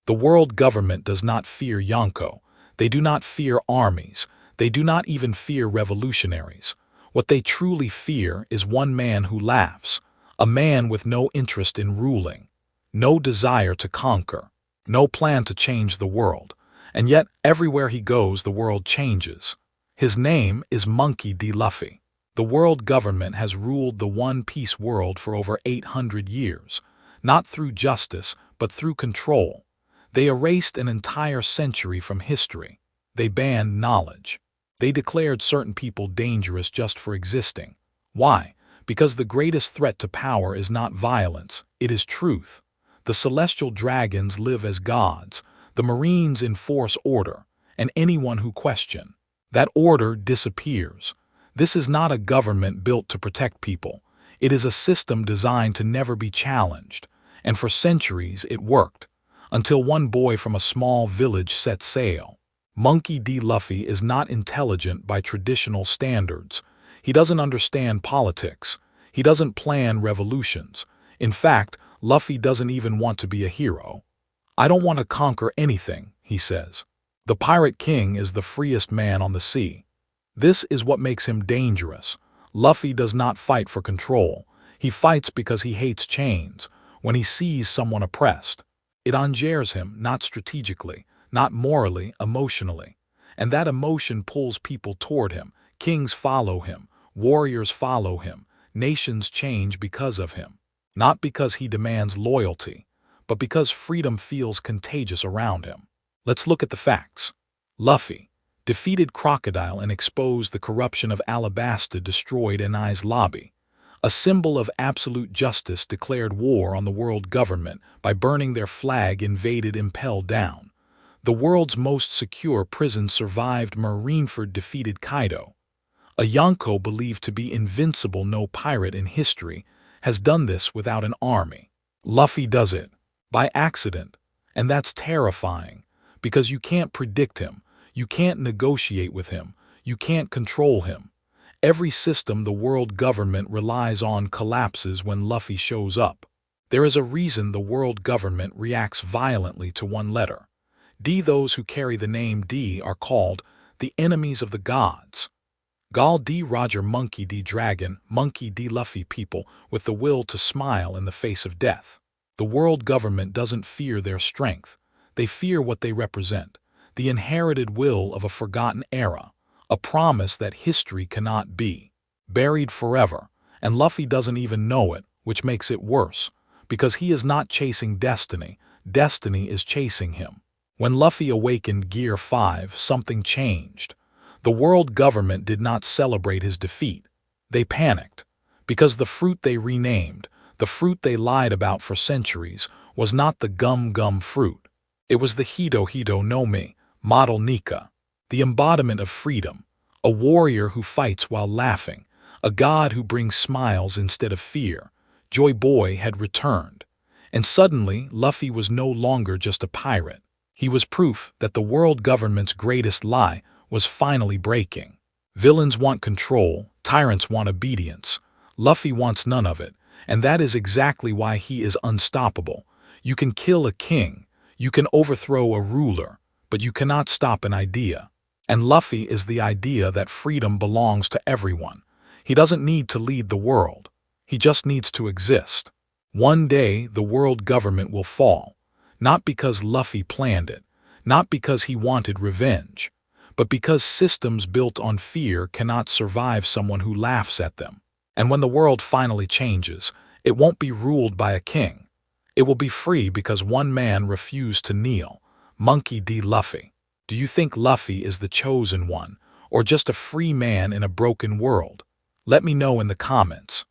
The world government does not fear Yonko. They do not fear armies. They do not even fear revolutionaries. What they truly fear is one man who laughs, a man with no interest in ruling, no desire to conquer, no plan to change the world. And yet, everywhere he goes, the world changes. His name is Monkey D. Luffy. The world government has ruled the One Piece world for over 800 years, not through justice, but through control. They erased an entire century from history. They banned knowledge. They declared certain people dangerous just for existing. Why? Because the greatest threat to power is not violence, it is truth. The celestial dragons live as gods, the marines enforce order, and anyone who questions that order disappears. This is not a government built to protect people. It is a system designed to never be challenged. And for centuries it worked, until one boy from a small village set sail. Monkey D. Luffy is not intelligent by traditional standards. He doesn't understand politics. He doesn't plan revolutions. In fact, Luffy doesn't even want to be a hero. "I don't want to conquer anything," he says. The Pirate King is the freest man on the sea. This is what makes him dangerous. Luffy does not fight for control. He fights because he hates chains. When he sees someone oppressed, it angers him, not strategically, not morally, emotionally. And that emotion pulls people toward him. Kings follow him. Warriors follow him. Nations change because of him. Not because he demands loyalty, but because freedom feels contagious around him. Let's look at the facts. Luffy defeated Crocodile and exposed the corruption of Alabasta, destroyed Enies Lobby. A symbol of absolute justice, declared war on the world government by burning their flag, invaded Impel Down. The world's most secure prison survived. Marineford defeated Kaido. A Yonko believed to be invincible. No pirate in history has done this without an army. Luffy does it by accident, and that's terrifying, because you can't predict him, you can't negotiate with him, you can't control him. Every system the world government relies on collapses when Luffy shows up. There is a reason the world government reacts violently to one letter. D. Those who carry the name D are called the enemies of the gods. Gal D. Roger, Monkey D. Dragon, Monkey D. Luffy, people with the will to smile in the face of death. The world government doesn't fear their strength. They fear what they represent, the inherited will of a forgotten era, a promise that history cannot be buried forever, and Luffy doesn't even know it, which makes it worse, because he is not chasing destiny, destiny is chasing him. When Luffy awakened Gear 5, something changed. The world government did not celebrate his defeat. They panicked, because the fruit they renamed, the fruit they lied about for centuries, was not the gum fruit. It was the Hito no Mi, model Nika, the embodiment of freedom, a warrior who fights while laughing, a god who brings smiles instead of fear. Joy Boy had returned, and suddenly Luffy was no longer just a pirate. He was proof that the world government's greatest lie was finally breaking. Villains want control, tyrants want obedience. Luffy wants none of it, and that is exactly why he is unstoppable. You can kill a king, you can overthrow a ruler, but you cannot stop an idea. And Luffy is the idea that freedom belongs to everyone. He doesn't need to lead the world. He just needs to exist. One day, the world government will fall. Not because Luffy planned it, not because he wanted revenge, but because systems built on fear cannot survive someone who laughs at them. And when the world finally changes, it won't be ruled by a king. It will be free because one man refused to kneel. Monkey D. Luffy. Do you think Luffy is the chosen one, or just a free man in a broken world? Let me know in the comments.